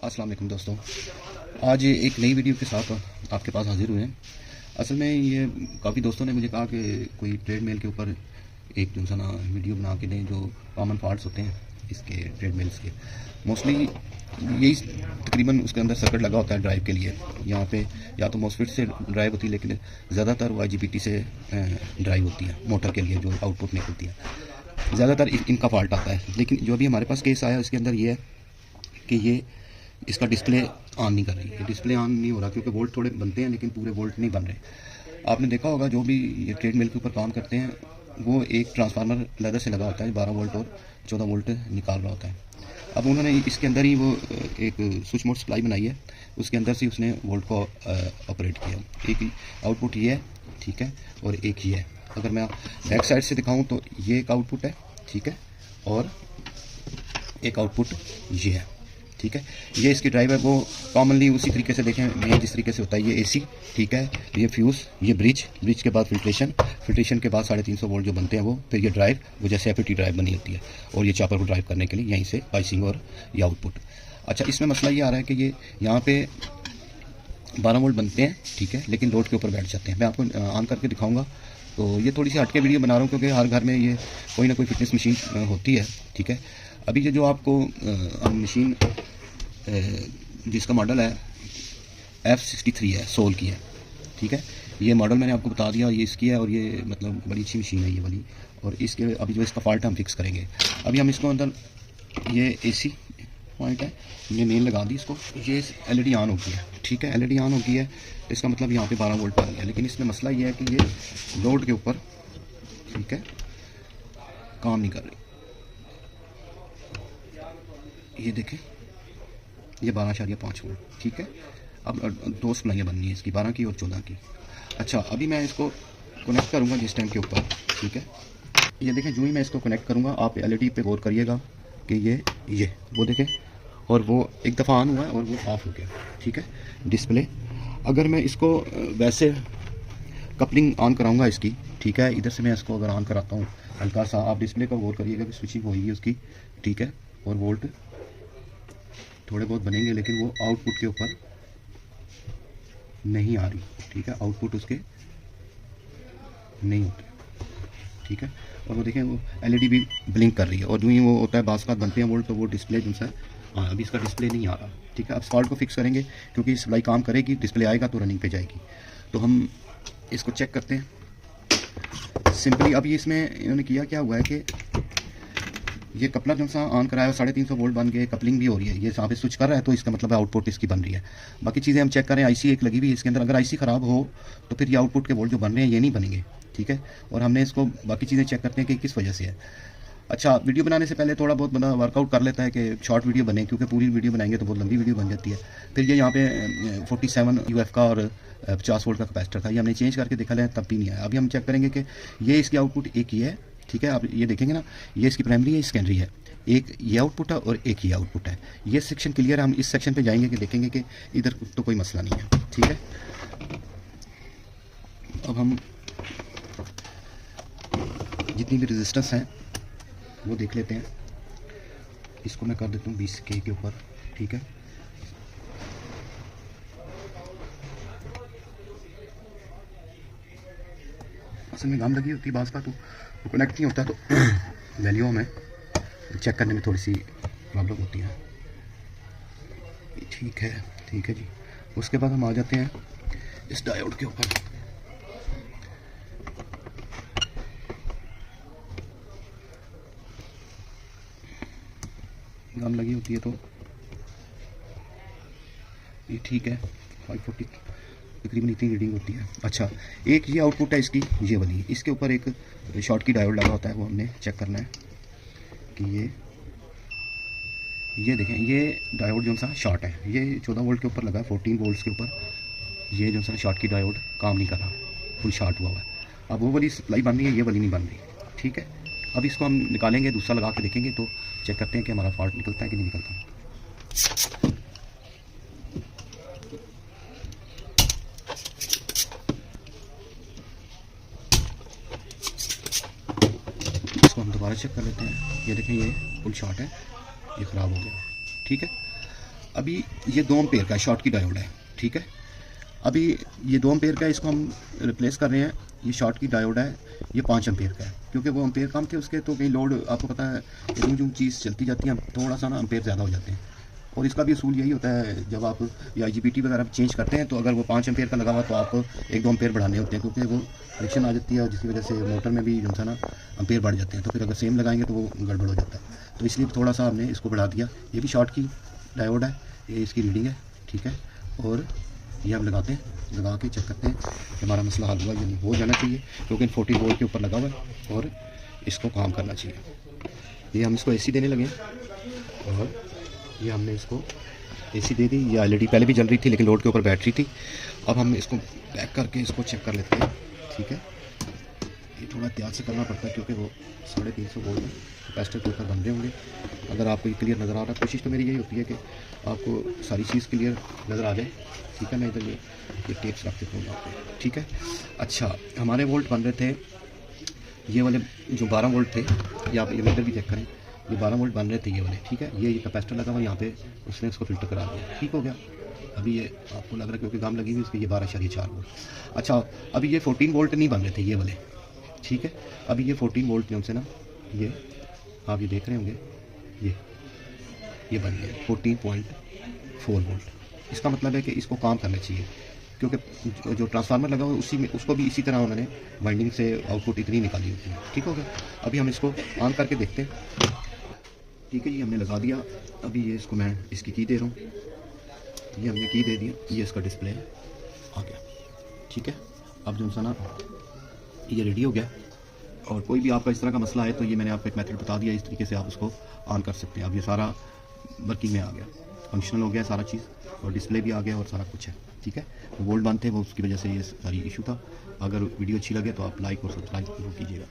अस्सलाम वालेकुम दोस्तों, आज एक नई वीडियो के साथ आपके पास हाजिर हुए हैं। असल में ये काफ़ी दोस्तों ने मुझे कहा कि कोई ट्रेडमिल के ऊपर एक जो ना वीडियो बना के दें, जो कॉमन पार्ट्स होते हैं इसके ट्रेडमिल्स के। मोस्टली यही तकरीबन उसके अंदर सर्किट लगा होता है ड्राइव के लिए। यहाँ पे या तो मॉसफेट से ड्राइव होती है, लेकिन ज़्यादातर वो IGBT से ड्राइव होती है मोटर के लिए, जो आउटपुट निकलती है। ज़्यादातर इनका फॉल्ट आता है। लेकिन जो अभी हमारे पास केस आया इसके अंदर ये है कि ये इसका डिस्प्ले ऑन नहीं कर रही है। डिस्प्ले ऑन नहीं हो रहा क्योंकि वोल्ट थोड़े बनते हैं लेकिन पूरे वोल्ट नहीं बन रहे। आपने देखा होगा जो भी ये ट्रेडमिल के ऊपर काम करते हैं वो एक ट्रांसफार्मर लेदर से लगा होता है, 12 वोल्ट और 14 वोल्ट निकाल रहा होता है। अब उन्होंने इसके अंदर ही वो एक स्विच मोड सप्लाई बनाई है, उसके अंदर से उसने वोल्ट को ऑपरेट किया। एक आउटपुट ये है, ठीक है, और एक ये है। अगर मैं बैक साइड से दिखाऊं तो ये एक आउटपुट है, ठीक है, और एक आउटपुट ये है, ठीक है। ये इसकी ड्राइव है, वो कॉमनली उसी तरीके से देखें मैं जिस तरीके से होता है। ये AC, ठीक है, ये फ्यूज़, ये ब्रिज के बाद फिल्ट्रेशन के बाद 350 वोल्ट जो बनते हैं वो, फिर ये ड्राइव वो जैसे FET ड्राइव बनी होती है, और ये चॉपर को ड्राइव करने के लिए यहीं से पाइसिंग और ये आउटपुट। अच्छा, इसमें मसला ये आ रहा है कि ये यहाँ पे 12 वोल्ट बनते हैं, ठीक है, लेकिन लोड के ऊपर बैठ जाते हैं। मैं आपको ऑन करके दिखाऊंगा। तो ये थोड़ी सी हटके वीडियो बना रहा हूँ क्योंकि हर घर में ये कोई ना कोई फिटनेस मशीन होती है, ठीक है। अभी ये जो आपको मशीन जिसका मॉडल है F63 है, सोल की है, ठीक है। ये मॉडल मैंने आपको बता दिया, ये इसकी है, और ये मतलब बड़ी अच्छी मशीन है ये वाली। और इसके अभी जो इसका फॉल्ट हम फिक्स करेंगे। अभी हम इसको अंदर, ये AC पॉइंट है, ये मेन लगा दी इसको। ये LED ऑन हो गई है, ठीक है, LED ऑन हो गई है, तो इसका मतलब यहाँ पे 12 वोल्ट आ गया। लेकिन इसमें मसला ये है कि ये लोड के ऊपर, ठीक है, काम नहीं कर रही। ये देखें, ये 12.5 वोल्ट, ठीक है। अब 2 सप्लाइयाँ बननी है इसकी, 12 की और 14 की। अच्छा, अभी मैं इसको कनेक्ट करूँगा जिस टाइम के ऊपर, ठीक है। ये देखें, जो ही मैं इसको कनेक्ट करूँगा आप LED पे गौर करिएगा कि ये वो देखें, और वो एक दफ़ा ऑन हुआ है और वो ऑफ हो गया, ठीक है, डिस्प्ले। अगर मैं इसको वैसे कपलिंग ऑन कराऊँगा इसकी, ठीक है, इधर से मैं इसको अगर ऑन कराता हूँ हल्का सा, आप डिस्प्ले का गौर करिएगा कि स्विचिंग होगी उसकी, ठीक है, और वोल्ट थोड़े बहुत बनेंगे, लेकिन वो आउटपुट के ऊपर नहीं आ रही, ठीक है, आउटपुट उसके नहीं होते, ठीक है। और वो देखें, वो LED भी ब्लिंक कर रही है, और जो ही वो होता है बास बात बनते हैं वोल्ट, तो वो डिस्प्ले जो है, हाँ, अभी इसका डिस्प्ले नहीं आ रहा, ठीक है। अब फॉल्ट को फिक्स करेंगे क्योंकि सप्लाई काम करेगी, डिस्प्ले आएगा तो रनिंग पे जाएगी। तो हम इसको चेक करते हैं सिंपली। अभी इसमें इन्होंने किया क्या हुआ है कि ये कपलर जो सा ऑन कराया 350 वोल्ट बन गए, कपलिंग भी हो रही है, ये यहाँ पे स्विच कर रहा है, तो इसका मतलब आउटपुट इसकी बन रही है। बाकी चीज़ें हम चेक करें, IC एक लगी हुई है इसके अंदर। अगर IC ख़राब हो तो फिर ये आउटपुट के वोल्ट जो बन रहे हैं ये नहीं बनेंगे, ठीक है। और हमने इसको बाकी चीज़ें चेक करते हैं कि किस वजह से है। अच्छा, वीडियो बनाने से पहले थोड़ा बहुत बंदा वर्कआउट कर लेता है कि शॉर्ट वीडियो बने, क्योंकि पूरी वीडियो बनाएंगे तो बहुत लंबी वीडियो बन जाती है। फिर ये यहाँ पे 47 UF का और 50 वोल्ट का कैपेसिटर था, ये हमने चेंज करके देखा है, तब भी नहीं आया। अभी हम चेक करेंगे कि ये इसकी आउटपुट एक ही है, ठीक है। आप ये देखेंगे ना, ये इसकी प्राइमरी है, सेकेंडरी है, एक ये आउटपुट है और एक ये आउटपुट है। ये सेक्शन क्लियर है। हम इस सेक्शन पे जाएंगे कि देखेंगे कि इधर तो कोई मसला नहीं है, ठीक है। अब हम जितनी भी रेजिस्टेंस हैं वो देख लेते हैं। इसको मैं कर देता हूँ 20K के ऊपर, ठीक है। असल में गाम लगी होती है बास बात, तो कनेक्ट नहीं होता, तो वैल्यू में चेक करने में थोड़ी सी प्रॉब्लम होती है, ठीक है जी। उसके बाद हम आ जाते हैं इस डायोड के ऊपर। गाम लगी होती है तो ये ठीक है, 540 तकरीबन इतनी रीडिंग होती है। अच्छा, एक ये आउटपुट है इसकी, ये वाली, इसके ऊपर एक शॉर्ट की डायोड लगा होता है, वो हमने चेक करना है कि ये देखें, ये डायोड जो सा शॉर्ट है, ये 14 वोल्ट के ऊपर लगा है, 14 वोल्ट्स के ऊपर। ये जो सा शॉर्ट की डायोड काम नहीं कर रहा, फुल शॉर्ट हुआ है। अब वो वाली सप्लाई बन रही है, ये वाली नहीं बन रही, ठीक है। अब इसको हम निकालेंगे, दूसरा लगा के देखेंगे, तो चेक करते हैं कि हमारा फॉल्ट निकलता है कि नहीं निकलता। इसको हम दोबारा चेक कर लेते हैं। ये देखें, ये फुल शॉर्ट है, ये ख़राब हो गया, ठीक है। अभी ये 2 एम्पेयर का शॉर्ट की डायोड है, ठीक है। अभी ये 2 एम्पेयर का है, इसको हम रिप्लेस कर रहे हैं। ये शॉर्ट की डायोड है, ये 5 एम्पेयर का है, क्योंकि वो एम्पेयर कम थे उसके, तो कहीं लोड आपको पता है यूँ यूँ चीज़ चलती जाती है, थोड़ा सा ना एम्पेयर ज़्यादा हो जाते हैं। और इसका भी असूल यही होता है, जब आप ये IGBT वगैरह चेंज करते हैं तो अगर वो 5 एम्पेयर का लगा हुआ तो आपको 1-2 एम्पेयर बढ़ाने होते हैं, क्योंकि वो फ्रिक्शन आ जाती है और जिसकी वजह से मोटर में भी जो है ना एम्पेयर बढ़ जाते हैं। तो फिर अगर सेम लगाएंगे तो वो गड़बड़ हो जाता है, तो इसलिए थोड़ा सा हमने इसको बढ़ा दिया। ये भी शॉर्ट की डायोड है, ये इसकी रीडिंग है, ठीक है। और ये हम लगाते हैं, लगा के चेक करते हैं कि हमारा मसला हल हुआ या नहीं। हो जाना चाहिए, क्योंकि 40 वोल्ट के ऊपर लगा हुआ है और इसको काम करना चाहिए। ये हम इसको AC देने लगे और ये हमने इसको AC दे दी। ये LED पहले भी जल रही थी लेकिन लोड के ऊपर बैटरी थी। अब हम इसको बैक करके इसको चेक कर लेते हैं, ठीक है। ये थोड़ा एहतियात से करना पड़ता है क्योंकि वो 350 वोल्ट में कैपेसिटर के ऊपर बन रहे होंगे। अगर आपको ये क्लियर नज़र आ रहा है, कोशिश तो मेरी यही होती है कि आपको सारी चीज़ क्लियर नज़र आ जाए, ठीक है। मैं इधर ये टेप्स रख देता हूँ यहाँ पे, ठीक है। अच्छा, हमारे वोल्ट बन रहे थे ये वाले जो 12 वोल्ट थे, या आप ये मीटर भी चेक करें, ये 12 वोल्ट बन रहे थे ये वाले, ठीक है। ये कैपेसिटर लगा हुआ यहाँ पे, उसने इसको फिल्टर करा दिया, ठीक हो गया। अभी ये आपको लग रहा है क्योंकि गाम लगी हुई इसकी, ये 12.4 वोल्ट। अच्छा, अभी ये 14 वोल्ट नहीं बन रहे थे ये वाले, ठीक है। अभी ये 14 वोल्ट के हमसे ना, ये आप ये देख रहे होंगे, ये बन गया 14.4 वोल्ट। इसका मतलब है कि इसको काम करना चाहिए, क्योंकि जो ट्रांसफार्मर लगा हुआ है उसी में, उसको भी इसी तरह उन्होंने वाइंडिंग से आउटपुट इतनी निकाली होती है, ठीक हो गया। अभी हम इसको ऑन करके देखते हैं, ठीक है। ये हमने लगा दिया। अभी ये इसको मैं इसकी की दे रहा हूँ, ये हमने की दे दी, ये इसका डिस्प्ले आ गया, ठीक है। अब जो सा ना ये रेडी हो गया। और कोई भी आपका इस तरह का मसला है तो ये मैंने आपको एक मेथड बता दिया, इस तरीके से आप उसको ऑन कर सकते हैं। अब ये सारा वर्किंग में आ गया, फंक्शनल हो गया सारा चीज़, और डिस्प्ले भी आ गया और सारा कुछ है, ठीक है। तो वोल्ट बंद थे वो, उसकी वजह से ये सारी इशू था। अगर वीडियो अच्छी लगे तो आप लाइक और सब्सक्राइब जरूर कीजिएगा।